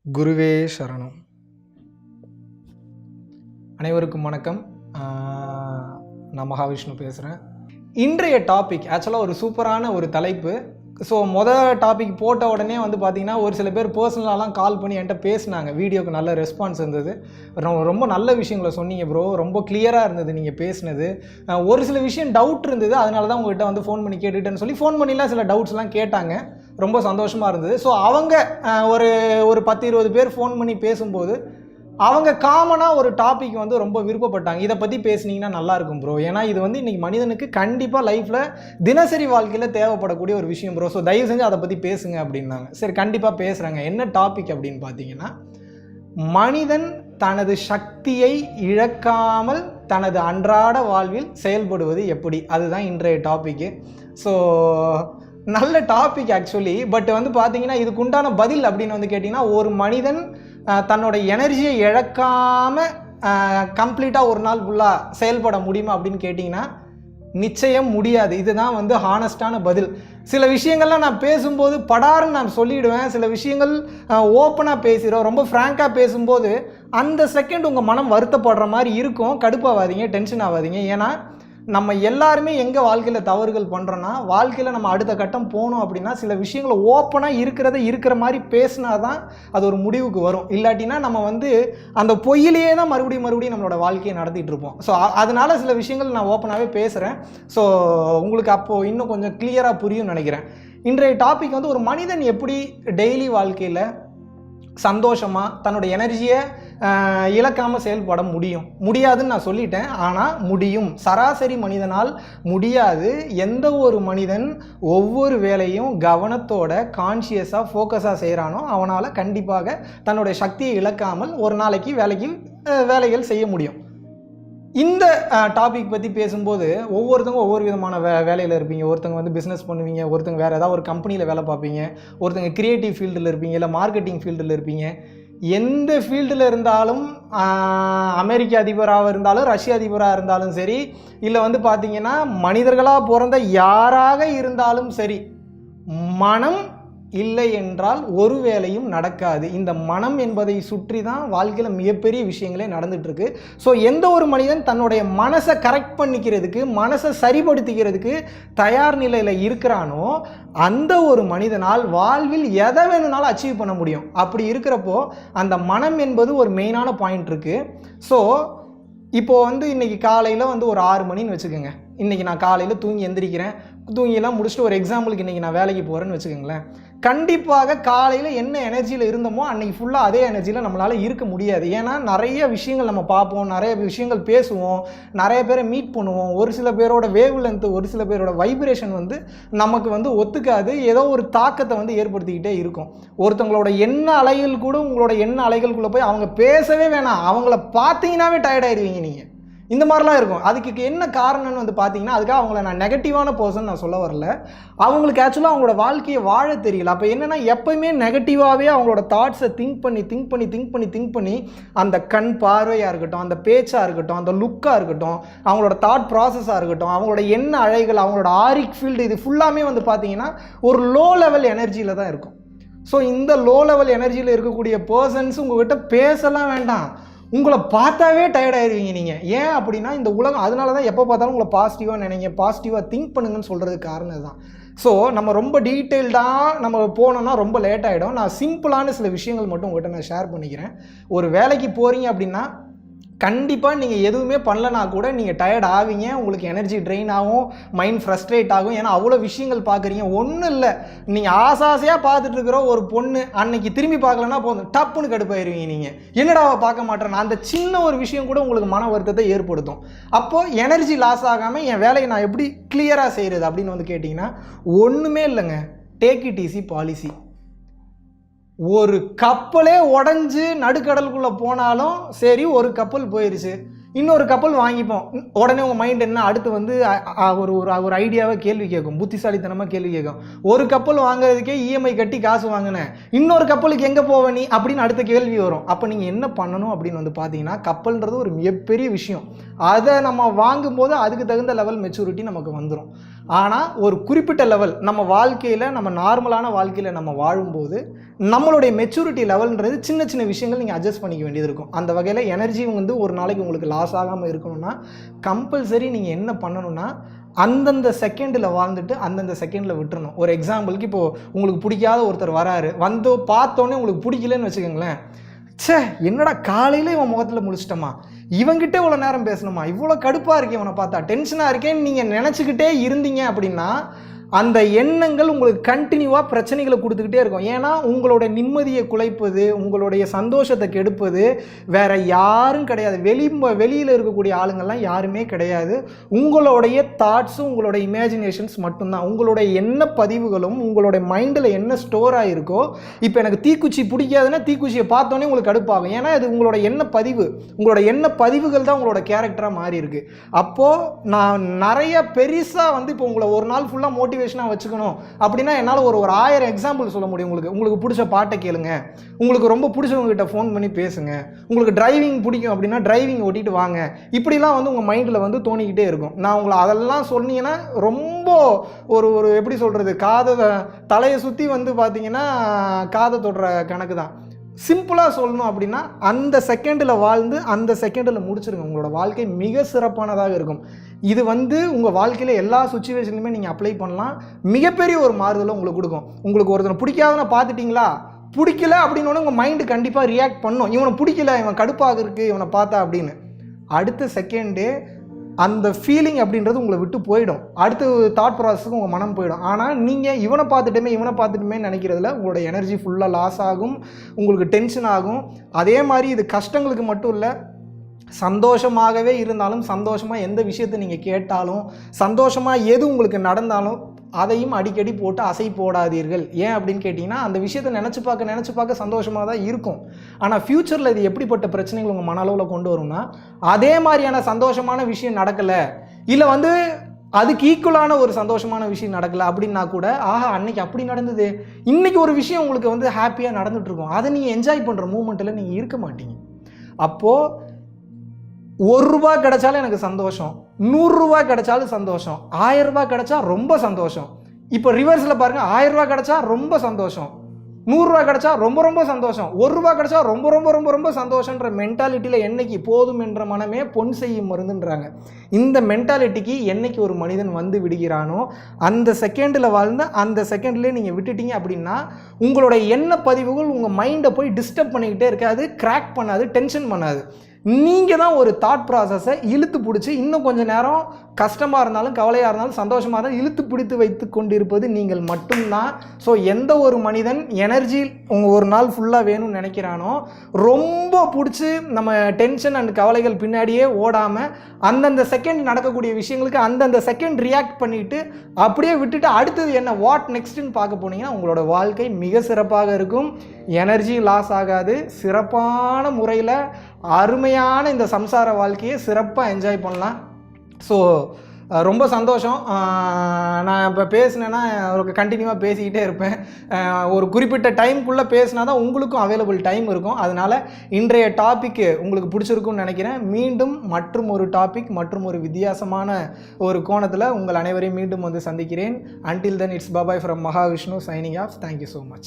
குருவே சரணம். அனைவருக்கும் வணக்கம். நான் மகாவிஷ்ணு பேசுகிறேன். இன்றைய டாபிக் ஆக்சுவலாக ஒரு சூப்பரான ஒரு தலைப்பு. ஸோ டாபிக் போட்ட உடனே பார்த்தீங்கன்னா ஒரு சில பேர் பர்சனலாலாம் கால் பண்ணி என்கிட்ட பேசினாங்க. வீடியோக்கு நல்ல ரெஸ்பான்ஸ் இருந்தது. ரொம்ப நல்ல விஷயங்களை சொன்னீங்க ப்ரோ, ரொம்ப கிளியராக இருந்தது நீங்கள் பேசினது. ஒரு சில விஷயம் டவுட் இருந்தது, அதனால தான் உங்கள்கிட்ட ஃபோன் பண்ணி கேட்டுட்டேன்னு சொல்லி ஃபோன் பண்ணிலாம் சில டவுட்ஸ்லாம் கேட்டாங்க. ரொம்ப சந்தோஷமாக இருந்தது. ஸோ அவங்க ஒரு 10-20 பேர் ஃபோன் பண்ணி பேசும்போது அவங்க காமனாக ஒரு டாபிக் ரொம்ப விருப்பப்பட்டாங்க. இதை பற்றி பேசுனீங்கன்னா நல்லாயிருக்கும் ப்ரோ, ஏன்னா இது இன்றைக்கி மனிதனுக்கு கண்டிப்பாக லைஃப்பில் தினசரி வாழ்க்கையில் தேவைப்படக்கூடிய ஒரு விஷயம் ப்ரோ. ஸோ தயவு செஞ்சு அதை பற்றி பேசுங்க அப்படின்னாங்க. சரி, கண்டிப்பாக பேசுகிறாங்க. என்ன டாபிக் அப்படின்னு பார்த்தீங்கன்னா, மனிதன் தனது சக்தியை இழக்காமல் தனது அன்றாட வாழ்வில் செயல்படுவது எப்படி, அதுதான் இன்றைய டாப்பிக்கு. ஸோ நல்ல டாபிக் ஆக்சுவலி. பட் பார்த்தீங்கன்னா இதுக்குண்டான பதில் அப்படின்னு கேட்டிங்கன்னா, ஒரு மனிதன் தன்னோட எனர்ஜியை இழக்காமல் கம்ப்ளீட்டாக ஒரு நாள் ஃபுல்லாக செயல்பட முடியுமா அப்படின்னு கேட்டிங்கன்னா நிச்சயம் முடியாது. இதுதான் ஹானஸ்டான பதில். சில விஷயங்கள்லாம் நான் பேசும்போது படாருன்னு நான் சொல்லிவிடுவேன். சில விஷயங்கள் ஓப்பனாக பேசுகிறோம், ரொம்ப ஃப்ராங்காக பேசும்போது அந்த செகண்ட் உங்கள் மனம் வருத்தப்படுற மாதிரி இருக்கும். கடுப்பாகாதீங்க, டென்ஷன் ஆகாதீங்க. ஏன்னா நம்ம எல்லாருமே எங்கே வாழ்க்கையில் தவறுகள் பண்ணுறோன்னா, வாழ்க்கையில் நம்ம அடுத்த கட்டம் போகணும் அப்படின்னா சில விஷயங்களை ஓப்பனாக இருக்கிற மாதிரி பேசினா தான் அது ஒரு முடிவுக்கு வரும். இல்லாட்டினா நம்ம அந்த பொய்யிலேயே தான் மறுபடியும் நம்மளோட வாழ்க்கையை நடத்திட்டு இருப்போம். ஸோ அதனால சில விஷயங்கள் நான் ஓப்பனாகவே பேசுகிறேன். ஸோ உங்களுக்கு அப்போது இன்னும் கொஞ்சம் கிளியராக புரியும்னு நினைக்கிறேன். இன்றைய டாபிக் ஒரு மனிதன் எப்படி டெய்லி வாழ்க்கையில் சந்தோஷமாக தன்னோட எனர்ஜியை இழக்காமல் செயல்பட முடியாதுன்னு நான் சொல்லிட்டேன். ஆனால் முடியும். சராசரி மனிதனால் முடியாது. எந்த ஒரு மனிதன் ஒவ்வொரு வேலையும் கவனத்தோட கான்ஷியஸாக ஃபோக்கஸாக செய்கிறானோ அவனால் கண்டிப்பாக தன்னுடைய சக்தியை இழக்காமல் ஒரு நாளைக்கு வேலைகள் செய்ய முடியும். இந்த டாபிக் பற்றி பேசும்போது ஒவ்வொருத்தவங்க ஒவ்வொரு விதமான வேலையில் இருப்பீங்க. ஒருத்தங்க பிஸ்னஸ் பண்ணுவீங்க, ஒருத்தங்க வேறு ஏதாவது ஒரு கம்பெனியில் வேலை பார்ப்பீங்க, ஒருத்தங்க கிரியேட்டிவ் ஃபீல்டில் இருப்பீங்க, இல்லை மார்க்கெட்டிங் ஃபீல்டில் இருப்பீங்க. எந்த ஃபீல்டில் இருந்தாலும், அமெரிக்க அதிபராக இருந்தாலும், ரஷ்ய அதிபராக இருந்தாலும் சரி, இல்லை பார்த்தீங்கன்னா மனிதர்களாக பிறந்த யாராக இருந்தாலும் சரி, மனம் இல்லை என்றால் ஒரு வேலையும் நடக்காது. இந்த மனம் என்பதை சுற்றி தான் வாழ்க்கையில் மிகப்பெரிய விஷயங்களே நடந்துகிட்ருக்கு. ஸோ எந்த ஒரு மனிதன் தன்னுடைய மனசை கரெக்ட் பண்ணிக்கிறதுக்கு, மனசை சரிப்படுத்திக்கிறதுக்கு தயார் நிலையில் இருக்கிறானோ அந்த ஒரு மனிதனால் வாழ்வில் எதை வேணும்னாலும் அச்சீவ் பண்ண முடியும். அப்படி இருக்கிறப்போ அந்த மனம் என்பது ஒரு மெயினான பாயிண்ட் இருக்குது. ஸோ இப்போது இன்றைக்கி காலையில் ஒரு 6 மணின்னு வச்சுக்கோங்க. இன்றைக்கி நான் காலையில் தூங்கி எந்திரிக்கிறேன். தூங்கியெல்லாம் முடிச்சுட்டு ஒரு எக்ஸாம்பிளுக்கு இன்றைக்கி நான் வேலைக்கு போகிறேன்னு வச்சுக்கோங்களேன். கண்டிப்பாக காலையில் என்ன எனர்ஜியில் இருந்தோமோ அன்றைக்கி ஃபுல்லாக அதே எனர்ஜியில் நம்மளால் இருக்க முடியாது. ஏன்னா நிறைய விஷயங்கள் நம்ம பார்ப்போம், நிறைய விஷயங்கள் பேசுவோம், நிறைய பேரை மீட் பண்ணுவோம். ஒரு சில பேரோட வேவ் லென்த்து, ஒரு சில பேரோட வைப்ரேஷன் நமக்கு ஒத்துக்காது. ஏதோ ஒரு தாக்கத்தை ஏற்படுத்திக்கிட்டே இருக்கும். ஒருத்தவங்களோட எண்ண அலைகள் கூட உங்களோட எண்ண அலைகளுக்குள்ளே போய் அவங்க பேசவே வேணாம், அவங்கள பார்த்தீங்கன்னாவே டயர்டாயிருவீங்க நீங்கள். இந்த மாதிரிலாம் இருக்கும். அதுக்கு என்ன காரணம்னு பார்த்தீங்கன்னா, அதுக்காக அவங்கள நான் நெகட்டிவான பர்சன் நான் சொல்ல வரல. அவங்களுக்கு ஆக்சுவலாக அவங்களோட வாழ்க்கையை வாழ தெரியல. அப்போ என்னென்னா, எப்போயுமே நெகட்டிவாகவே அவங்களோட தாட்ஸை திங்க் பண்ணி அந்த கண் பார்வையாக இருக்கட்டும், அந்த பேச்சாக இருக்கட்டும், அந்த லுக்காக இருக்கட்டும், அவங்களோட தாட் ப்ராசஸாக இருக்கட்டும், அவங்களோட எண்ண அலைகள், அவங்களோட ஆரிக் ஃபீல்டு, இது ஃபுல்லாமே பார்த்தீங்கன்னா ஒரு லோ லெவல் எனர்ஜியில் தான் இருக்கும். ஸோ இந்த லோ லெவல் எனர்ஜியில் இருக்கக்கூடிய பர்சன்ஸ் உங்கள்கிட்ட பேசலாம் வேண்டாம், உங்களை பார்த்தாவே டயர்டாயிருவீங்க நீங்கள். ஏன் அப்படின்னா இந்த உலகம் அதனால தான் எப்போ பார்த்தாலும் உங்களை பாசிட்டிவாக நினைங்க, பாசிட்டிவாக திங்க் பண்ணுங்கன்னு சொல்கிறதுக்கு காரணம் தான். ஸோ நம்ம ரொம்ப டீட்டெயில்டாக நம்ம போனோம்னா ரொம்ப லேட் ஆகிடும். நான் சிம்பிளான சில விஷயங்கள் மட்டும் உங்கள்கிட்ட நான் ஷேர் பண்ணிக்கிறேன். ஒரு வேலைக்கு போகிறீங்க அப்படின்னா கண்டிப்பாக நீங்கள் எதுவுமே பண்ணலனா கூட நீங்கள் டயர்ட் ஆவீங்க, உங்களுக்கு எனர்ஜி ட்ரெயின் ஆகும், மைண்ட் ஃப்ரஸ்ட்ரேட் ஆகும். ஏன்னா அவ்வளோ விஷயங்கள் பார்க்குறீங்க. ஒன்றும் இல்லை, நீங்கள் ஆசாசையாக பார்த்துட்டு இருக்கிற ஒரு பொண்ணு அன்னைக்கு திரும்பி பார்க்கலன்னா போதும், டப்புன்னு கடுப்பாயிருவீங்க. நீங்கள் என்னடா பார்க்க மாட்டேன், அந்த சின்ன ஒரு விஷயம் கூட உங்களுக்கு மன வருத்தத்தை ஏற்படுத்தும். அப்போது எனர்ஜி லாஸ் ஆகாமல் என் வேலையை நான் எப்படி கிளியராக செய்கிறது அப்படின்னு கேட்டிங்கன்னா ஒன்றுமே இல்லைங்க. Take it easy policy. ஒரு கப்பலே உடஞ்சி நடுக்கடலுக்குள்ளே போனாலும் சரி, ஒரு கப்பல் போயிடுச்சு, இன்னொரு கப்பல் வாங்கிப்போம். உடனே உங்கள் மைண்ட் என்ன, அடுத்து ஒரு ஐடியாவை கேள்வி கேட்கும், புத்திசாலித்தனமாக கேள்வி கேட்கும். ஒரு கப்பல் வாங்குறதுக்கே இஎம்ஐ கட்டி காசு வாங்கினேன், இன்னொரு கப்பலுக்கு எங்கே போவ நீ அப்படின்னு அடுத்த கேள்வி வரும். அப்போ நீங்கள் என்ன பண்ணணும் அப்படின்னு பார்த்தீங்கன்னா, கப்பல்ன்றது ஒரு மிகப்பெரிய விஷயம். அதை நம்ம வாங்கும்போது அதுக்கு தகுந்த லெவல் மெச்சூரிட்டி நமக்கு வந்துடும். ஆனால் ஒரு குறிப்பிட்ட லெவல் நம்ம வாழ்க்கையில், நம்ம நார்மலான வாழ்க்கையில் நம்ம வாழும்போது நம்மளுடைய மெச்சூரிட்டி லெவல்ன்றது சின்ன சின்ன விஷயங்கள் நீங்கள் அட்ஜஸ்ட் பண்ணிக்க வேண்டியது இருக்கும். அந்த வகையில் எனர்ஜி வந்து ஒரு நாளைக்கு உங்களுக்கு லாஸ் ஆகாமல் இருக்கணும்னா கம்பல்சரி நீங்கள் என்ன பண்ணணும்னா அந்தந்த செகண்டில் வாழ்ந்துட்டு அந்தந்த செகண்டில் விட்டுறணும். ஒரு எக்ஸாம்பிளுக்கு இப்போது உங்களுக்கு பிடிக்காத ஒருத்தர் வராரு, வந்து பார்த்தோன்னே உங்களுக்கு பிடிக்கலன்னு வச்சுக்கோங்களேன், சே என்னடா காலையில் இவன் முகத்தில் முடிச்சிட்டோமா, இவங்கிட்ட இவ்வளோ நேரம் பேசணுமா, இவ்வளோ கடுப்பாக இருக்கேன் இவனை பார்த்தா, டென்ஷனாக இருக்கேன்னு நீங்கள் நினச்சிக்கிட்டே இருந்தீங்க அப்படின்னா அந்த எண்ணங்கள் உங்களுக்கு கண்டினியூவாக பிரச்சனைகளை கொடுத்துக்கிட்டே இருக்கும். ஏன்னா உங்களோட நிம்மதியை குலைப்பது, உங்களுடைய சந்தோஷத்தை கெடுப்பது வேற யாரும் கிடையாது. வெளியில் இருக்கக்கூடிய ஆளுங்கள்லாம் யாருமே கிடையாது. உங்களுடைய தாட்ஸும் உங்களுடைய இமேஜினேஷன்ஸ் மட்டும்தான். உங்களுடைய எண்ண பதிவுகளும் உங்களுடைய மைண்டில் என்ன ஸ்டோர் ஆகிருக்கோ, இப்போ எனக்கு தீக்குச்சி பிடிக்காதுன்னா தீக்குச்சியை பார்த்தோன்னே உங்களுக்கு கடுப்பாகும். ஏன்னா இது உங்களோட எண்ண பதிவு, உங்களோட எண்ண பதிவுகள் தான் உங்களோட கேரக்டராக மாறி இருக்கு. அப்போது நான் நிறைய பெருசாக வந்து இப்போ உங்களை ஒரு நாள் ஃபுல்லாக மோட்டிவேஷனாக வச்சுக்கணும் அப்படின்னா என்னால் ஒரு 1000 எக்ஸாம்பிள் சொல்ல முடியும். உங்களுக்கு பிடிச்ச பாட்டை கேளுங்க, உங்களுக்கு ரொம்ப பிடிச்சவங்ககிட்ட ஃபோன் பண்ணி பேசுங்க, உங்களுக்கு டிரைவிங் பிடிக்கும் அப்படின்னா டிரைவிங் ஓட்டிட்டு வாங்க, இப்படிலாம் வந்து உங்கள் மைண்டில் வந்து தோணிக்கிட்டே இருக்கும். நான் உங்களை அதெல்லாம் சொன்னீங்கன்னா ரொம்ப ஒரு எப்படி சொல்கிறது, தலையை சுற்றி வந்து பார்த்தீங்கன்னா காதை தொடுற கணக்கு தான். சிம்பிளாக சொல்லணும் அப்படின்னா அந்த செகண்டில் வாழ்ந்து அந்த செகண்டில் முடிச்சிருங்க. உங்களோட வாழ்க்கை மிக சிறப்பானதாக இருக்கும். இது வந்து உங்கள் வாழ்க்கையில் எல்லா சுச்சுவேஷன்லையுமே நீங்கள் அப்ளை பண்ணலாம். மிகப்பெரிய ஒரு மாறுதலை உங்களுக்கு கொடுக்கும். உங்களுக்கு ஒருத்தனை பிடிக்காதுன்னு பார்த்துட்டிங்களா, பிடிக்கல அப்படின்னு உங்கள் மைண்டு கண்டிப்பாக ரியாக்ட் பண்ணும். இவனை பிடிக்கல, இவன் கடுப்பாக இருக்குது இவனை பார்த்தா அப்படின்னு. அடுத்த செகண்டே அந்த ஃபீலிங் அப்படின்றது உங்களை விட்டு போயிடும். அடுத்த தாட் ப்ராசஸுக்கு உங்கள் மனம் போயிடும். ஆனால் நீங்கள் இவனை பார்த்துட்டுமே நினைக்கிறதுல உங்களோட எனர்ஜி ஃபுல்லாக லாஸ் ஆகும், உங்களுக்கு டென்ஷன் ஆகும். அதே மாதிரி இது கஷ்டங்களுக்கு மட்டும் இல்லை, சந்தோஷமாகவே இருந்தாலும், சந்தோஷமாக எந்த விஷயத்தை நீங்கள் கேட்டாலும், சந்தோஷமாக எது உங்களுக்கு நடந்தாலும் அதையும் அடிக்கடி போட்டு அசை போடாதீர்கள். ஏன் அப்படின்னு கேட்டிங்கன்னா அந்த விஷயத்தை நினச்சி பார்க்க சந்தோஷமாக தான் இருக்கும். ஆனால் ஃப்யூச்சரில் இது எப்படிப்பட்ட பிரச்சனைகள் உங்கள் மன அளவில் கொண்டு வரும்னா, அதே மாதிரியான சந்தோஷமான விஷயம் நடக்கலை, இல்லை வந்து அதுக்கு ஈக்குவலான ஒரு சந்தோஷமான விஷயம் நடக்கலை அப்படின்னா கூட, ஆஹா அன்னைக்கு அப்படி நடந்தது, இன்றைக்கி ஒரு விஷயம் உங்களுக்கு வந்து ஹாப்பியாக நடந்துகிட்ருக்கும், அதை நீங்கள் என்ஜாய் பண்ணுற மூமெண்ட்டில் நீங்கள் இருக்க மாட்டீங்க. அப்போது ₹1 கிடைச்சாலும் எனக்கு சந்தோஷம், ₹100 கிடைச்சாலும் சந்தோஷம், ₹1000 கிடைச்சா ரொம்ப சந்தோஷம். இப்போ ரிவர்ஸில் பாருங்கள், ₹1000 கிடைச்சா ரொம்ப சந்தோஷம், ₹100 கிடைச்சா ரொம்ப ரொம்ப சந்தோஷம், ₹1 கிடைச்சா ரொம்ப ரொம்ப ரொம்ப ரொம்ப சந்தோஷன்ற மென்டாலிட்டியில் என்னைக்கு போதும் என்ற மனமே பொன் செய்யும் மருந்துன்றாங்க. இந்த மென்டாலிட்டிக்கு என்னைக்கு ஒரு மனிதன் வந்து விடுகிறானோ அந்த செகண்டில் வாழ்ந்து அந்த செகண்ட்லேயே நீங்கள் விட்டுட்டீங்க அப்படின்னா உங்களோட எண்ண பதிவுகள் உங்கள் மைண்டை போய் டிஸ்டர்ப் பண்ணிக்கிட்டே இருக்காது, கிராக் பண்ணாது, டென்ஷன் பண்ணாது. நீங்கள் தான் ஒரு தாட் ப்ராசஸை இழுத்து பிடிச்சி இன்னும் கொஞ்சம் நேரம் கஷ்டமாக இருந்தாலும் கவலையாக இருந்தாலும் சந்தோஷமாக இருந்தாலும் இழுத்து பிடித்து வைத்து கொண்டிருப்பது நீங்கள் மட்டும்தான். ஸோ எந்த ஒரு மனிதன் எனர்ஜி ஒரு நாள் ஃபுல்லாக வேணும்னு நினைக்கிறானோ ரொம்ப பிடிச்சி நம்ம டென்ஷன் அண்ட் கவலைகள் பின்னாடியே ஓடாமல் அந்தந்த செகண்ட் நடக்கக்கூடிய விஷயங்களுக்கு அந்தந்த செகண்ட் ரியாக்ட் பண்ணிவிட்டு அப்படியே விட்டுட்டு அடுத்தது என்ன வாட் நெக்ஸ்ட்டுன்னு பார்க்க போனீங்கன்னா உங்களோட வாழ்க்கை மிக சிறப்பாக இருக்கும். எனர்ஜி லாஸ் ஆகாது, சிறப்பான முறையில் அருமையான இந்த சம்சார வாழ்க்கையை சிறப்பாக என்ஜாய் பண்ணலாம். ஸோ ரொம்ப சந்தோஷம். நான் இப்போ பேசினேன்னா கண்டினியூவாக பேசிக்கிட்டே இருப்பேன். ஒரு குறிப்பிட்ட டைமுக்குள்ளே பேசினா தான் உங்களுக்கும் அவைலபிள் டைம் இருக்கும். அதனால் இன்றைய டாபிக் உங்களுக்கு பிடிச்சிருக்குன்னு நினைக்கிறேன். மீண்டும் மற்றும் ஒரு டாபிக் மற்றும் ஒரு வித்தியாசமான ஒரு கோணத்தில் உங்கள் அனைவரையும் மீண்டும் வந்து சந்திக்கிறேன். Until then it's bye bye from Mahavishnu signing off. Thank you so much.